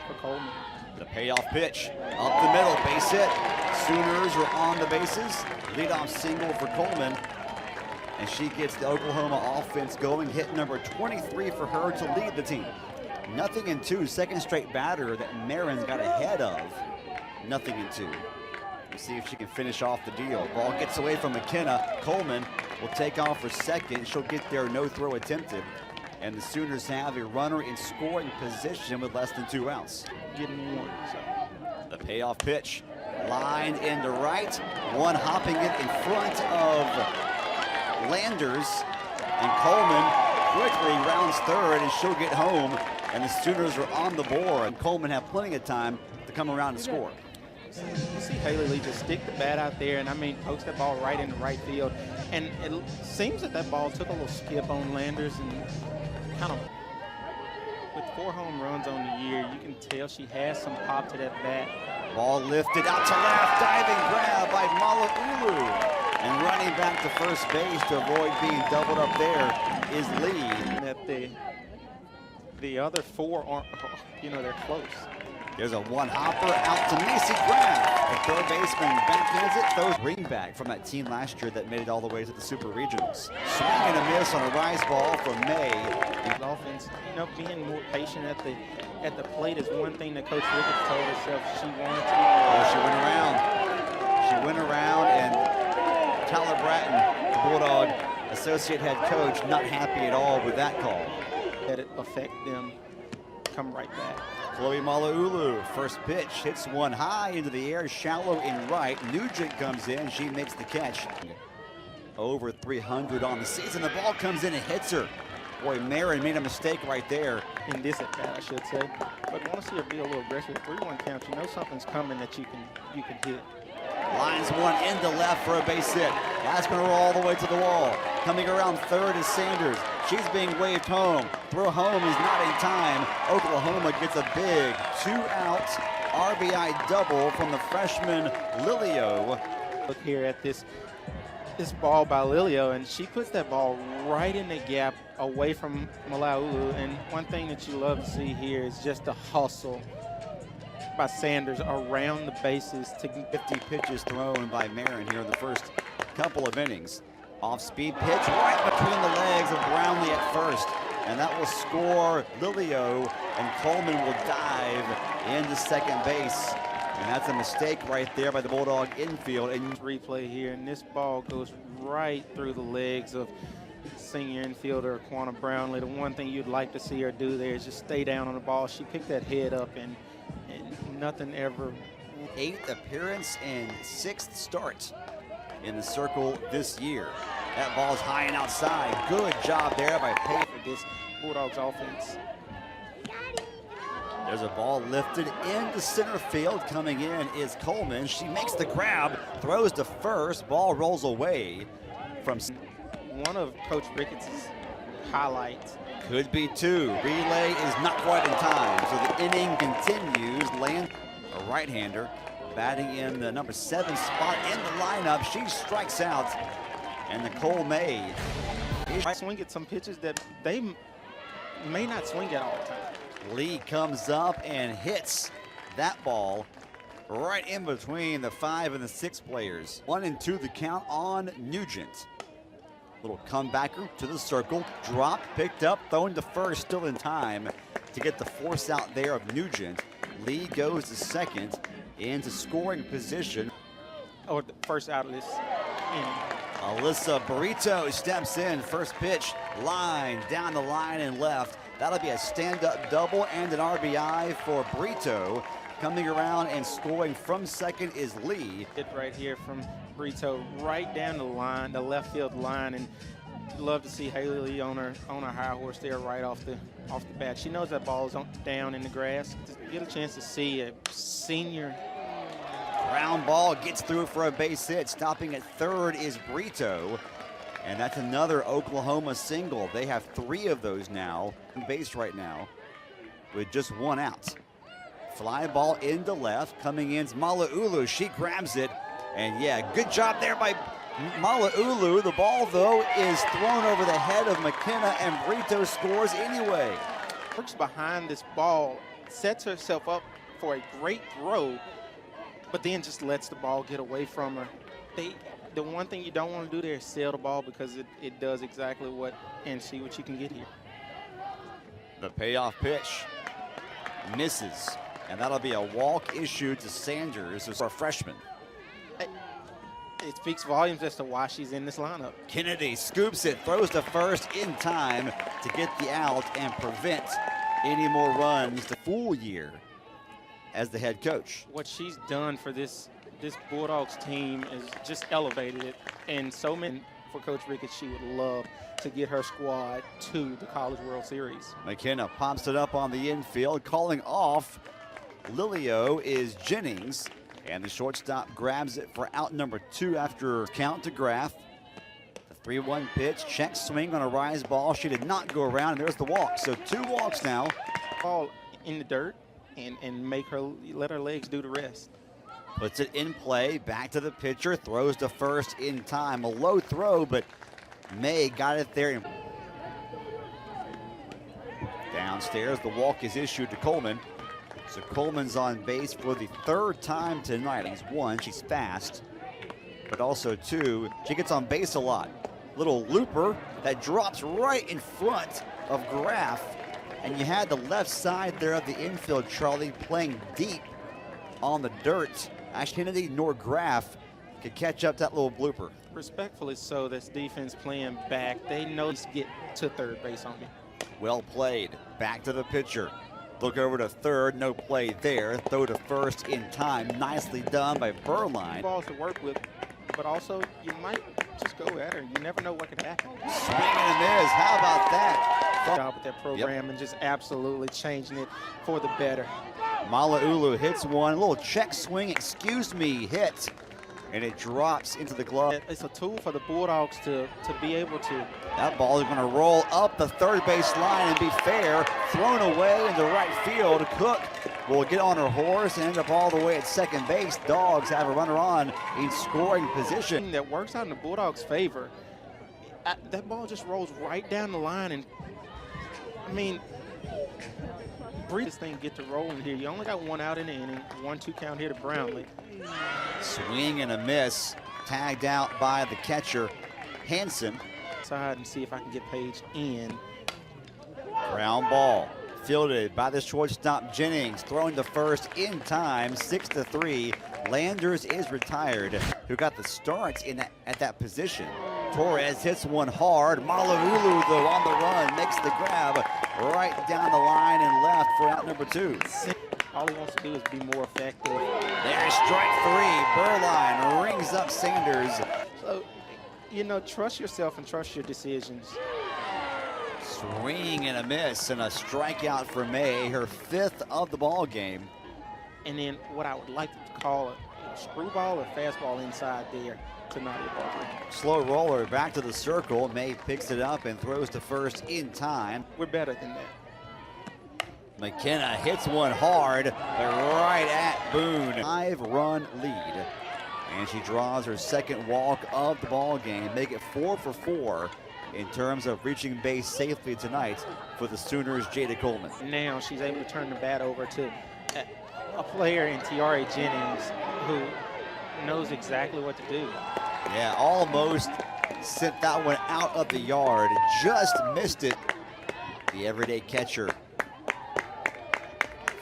for Coleman. The payoff pitch up the middle, base hit. Sooners are on the bases. Leadoff single for Coleman. And she gets the Oklahoma offense going. Hit number 23 for her to lead the team. 0-2, second straight batter that Marin's got ahead of. 0-2. We'll see if she can finish off the deal. Ball gets away from McKenna. Coleman will take off for second. She'll get there, no throw attempted. And the Sooners have a runner in scoring position with less than 2 outs. Getting one. So. The payoff pitch, lined into right. One hopping it in front of Landers. And Coleman quickly rounds third, and she'll get home. And the Sooners are on the board. And Coleman have plenty of time to come around and score. You see Haley Lee just stick the bat out there and, post that ball right into right field. And it seems that ball took a little skip on Landers and kind of, with 4 home runs on the year, you can tell she has some pop to that bat. Ball lifted out to left, diving grab by Mala'ulu. And running back to first base to avoid being doubled up there is Lee. That the other 4 aren't, they're close. There's a one-hopper out to Macy Graham. The third baseman backhands it, throws ring back from that team last year that made it all the way to the Super Regionals. Swing and a miss on a rise ball from May. The offense, being more patient at the plate is one thing that Coach Ricketts told herself she wanted to. Oh, she went around. She went around, and Tyler Bratton, the Bulldog associate head coach, not happy at all with that call. That it affect them come right back. Chloe Mala'ulu, first pitch, hits one high into the air, shallow in right. Nugent comes in, she makes the catch. Over 300 on the season, the ball comes in and hits her. Boy, Marin made a mistake right there. In this at bat, I should say. But want to see her be a little aggressive. 3-1 count, you know something's coming that you can hit. Lines one into left for a base hit. That's going to roll all the way to the wall. Coming around third is Sanders. She's being waved home. Throw home is not in time. Oklahoma gets a big 2-out RBI double from the freshman Lilio. Look here at this ball by Lilio, and she puts that ball right in the gap away from Mala'ulu. And one thing that you love to see here is just the hustle by Sanders around the bases to 50 pitches thrown by Marin here in the first couple of innings. Off-speed pitch right between the legs of Brownlee at first, and that will score Lilio, and Coleman will dive into second base. And that's a mistake right there by the Bulldog infield. And replay here, and this ball goes right through the legs of senior infielder Quanah Brownlee. The one thing you'd like to see her do there is just stay down on the ball. She picked that head up, and nothing ever. 8th appearance and 6th start in the circle this year. That ball's high and outside. Good job there by Payne for this Bulldogs offense. There's a ball lifted into center field. Coming in is Coleman. She makes the grab, throws to first. Ball rolls away from one of Coach Ricketts' highlights. Could be 2. Relay is not quite in time, so the inning continues. Land, a right-hander, batting in the number 7 spot in the lineup. She strikes out, and Nicole May swing at some pitches that they may not swing at all the time. Lee comes up and hits that ball right in between the 5 and the 6 players. 1-2 the count on Nugent. Little comebacker to the circle, drop, picked up, thrown to first, still in time to get the force out there of Nugent. Lee goes to second into scoring position. Or the first out of this inning. Alyssa Burrito steps in, first pitch, line, down the line and left. That'll be a stand-up double and an RBI for Brito. Coming around and scoring from second is Lee. Hit right here from Brito, right down the line, the left field line, and love to see Haley Lee on her high horse there right off the bat. She knows that ball is down in the grass. To get a chance to see a senior. Ground ball gets through for a base hit. Stopping at third is Brito. And that's another Oklahoma single. They have 3 of those now on base right now with just 1 out. Fly ball into left. Coming in is Mala'ulu. She grabs it. And yeah, good job there by Mala'ulu. The ball, though, is thrown over the head of McKenna, and Brito scores anyway. Works behind this ball sets herself up for a great throw, but then just lets the ball get away from her. The one thing you don't want to do there is sail the ball, because it does exactly what, and see what you can get here. The payoff pitch misses, and that'll be a walk issued to Sanders, who's a freshman. It speaks volumes as to why she's in this lineup. Kennedy scoops it, throws to first in time to get the out and prevent any more runs the full year as the head coach. What she's done for this Bulldogs team is just elevated it, and so many for Coach Ricketts. She would love to get her squad to the College World Series. McKenna pops it up on the infield, calling off Lilio is Jennings, and the shortstop grabs it for out number 2 after count to Graff. The 3-1 pitch, check swing on a rise ball. She did not go around, and there's the walk. So 2 walks now. Ball in the dirt and let her legs do the rest. Puts it in play, back to the pitcher, throws to first in time. A low throw, but May got it there. Downstairs, the walk is issued to Coleman. So Coleman's on base for the 3rd time tonight. He's 1, she's fast, but also 2, she gets on base a lot. Little looper that drops right in front of Graff. And you had the left side there of the infield, Charlie, playing deep on the dirt. Ash Kennedy nor Graff could catch up that little blooper. Respectfully so, this defense playing back. They know to get to third base on me. Well played. Back to the pitcher. Look over to third, no play there. Throw to first in time. Nicely done by Berline. Balls to work with, but also you might just go at her. You never know what could happen. Swing and a miss. How about that? Good job with that program and just absolutely changing it for the better. Mala'ulu hits one. A little check swing, excuse me, hit. And it drops into the glove. It's a tool for the Bulldogs to be able to. That ball is going to roll up the third base line and be fair. Thrown away into right field. Cook will get on her horse and end up all the way at second base. Dogs have a runner on in scoring position. That works out in the Bulldogs' favor. That ball just rolls right down the line, and I mean, breathe this thing, get to rolling here. You only got 1 out in the inning. 1-2 count here to Brownlee. Swing and a miss. Tagged out by the catcher, Hanson. Side and see if I can get Paige in. Ground ball fielded by the shortstop Jennings, thrown to first in time. 6-3. Landers is retired, who got the start at that position. Torres hits one hard. Mala'ulu, though, on the run, makes the grab right down the line and left for out number 2. All he wants to do is be more effective. There's strike 3. Berline rings up Sanders. So, you know, trust yourself and trust your decisions. Swing and a miss and a strikeout for May, her 5th of the ball game. And then what I would like to call a screwball or fastball inside there to Nadia Barkley. Slow roller back to the circle. May picks it up and throws to first in time. We're better than that. McKenna hits one hard, but right at Boone. 5-run lead. And she draws her 2nd walk of the ball game, make it 4 for 4 in terms of reaching base safely tonight for the Sooners' Jada Coleman. Now she's able to turn the bat over to a player in Tiare Jennings who knows exactly what to do. Yeah, almost sent that one out of the yard, just missed it. The everyday catcher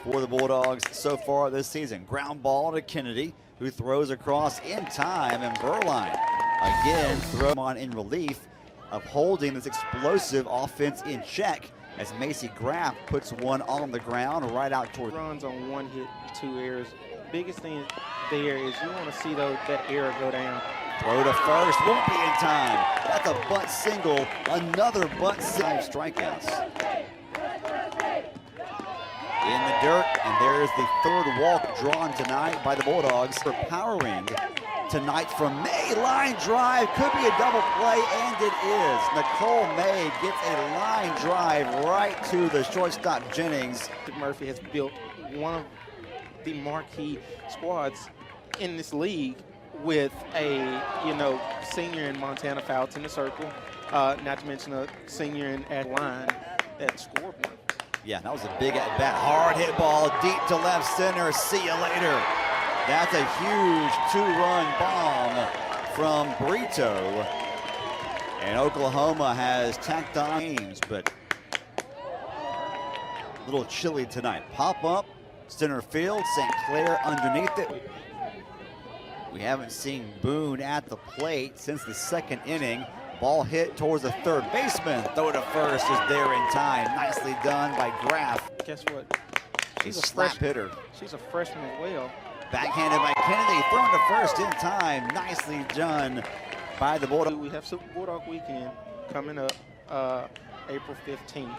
for the Bulldogs so far this season. Ground ball to Kennedy, who throws across in time, and Berline again thrown on in relief of holding this explosive offense in check as Macy Graff puts one on the ground right out toward. Runs on 1 hit, 2 errors. Biggest thing there is you want to see that error go down. Throw to first, won't be in time. That's a bunt single, another bunt single. Strikeouts. In the dirt, and there's the 3rd walk drawn tonight by the Bulldogs. For powering tonight from May, line drive, could be a double play, and it is. Nicole May gets a line drive right to the shortstop Jennings. Murphy has built one of the marquee squads in this league with a, senior in Montana Fouts in the circle, not to mention a senior at line that scored one. Yeah, that was a big at bat. Hard hit ball deep to left center. See you later. That's a huge 2-run bomb from Brito. And Oklahoma has tacked on games, but a little chilly tonight. Pop up, center field, St. Clair underneath it. We haven't seen Boone at the plate since the second inning. Ball hit towards the third baseman. Throw to first is there in time. Nicely done by Graff. Guess what? She's a slap hitter. She's a freshman as well. Backhanded by Kennedy, thrown to first in time. Nicely done by the Bulldog. We have Super Bulldog Weekend coming up April 15th.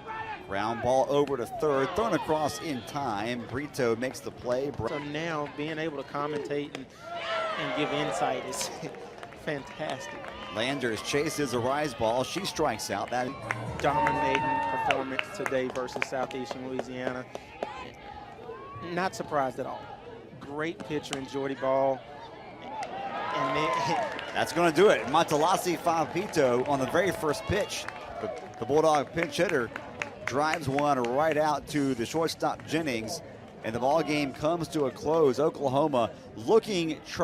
Ground ball over to third, thrown across in time. Brito makes the play. So now being able to commentate and give insight is fantastic. Landers chases a rise ball. She strikes out. That Dominating performance today versus Southeastern Louisiana. Not surprised at all. Great pitcher in Jordy Ball. And then that's going to do it. Matalasi Fapito on the very first pitch. The Bulldog pinch hitter drives one right out to the shortstop Jennings, and the ball game comes to a close. Oklahoma looking